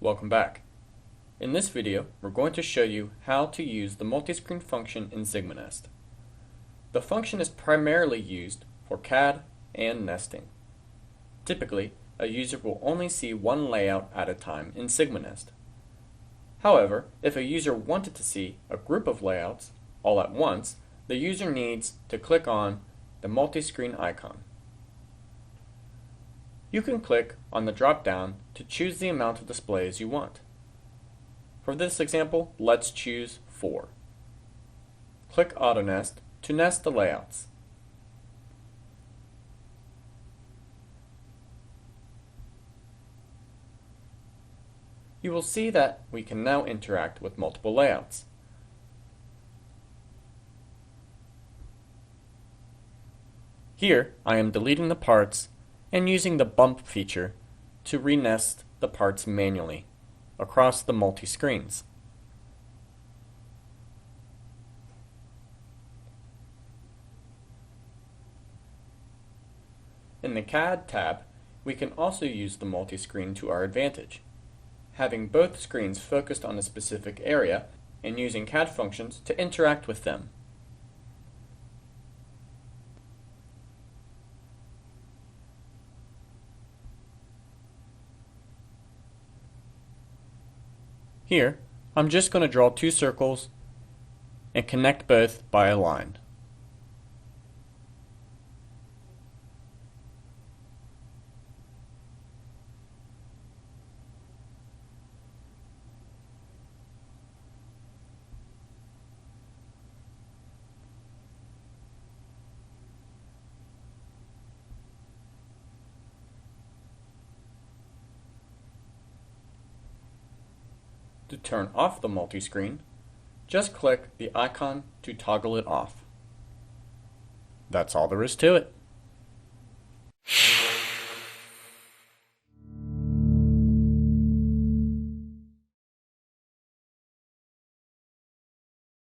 Welcome back. In this video, we're going to show you how to use the multi-screen function in SigmaNest. The function is primarily used for CAD and nesting. Typically, a user will only see one layout at a time in SigmaNest. However, if a user wanted to see a group of layouts all at once, the user needs to click on the multi-screen icon. You can click on the drop-down to choose the amount of displays you want. For this example, let's choose 4. Click Auto Nest to nest the layouts. You will see that we can now interact with multiple layouts. Here, I am deleting the parts and using the bump feature to re-nest the parts manually across the multi-screens. In the CAD tab, we can also use the multi-screen to our advantage, having both screens focused on a specific area and using CAD functions to interact with them. Here, I'm just going to draw 2 circles and connect both by a line. To turn off the multi-screen, just click the icon to toggle it off. That's all there is to it.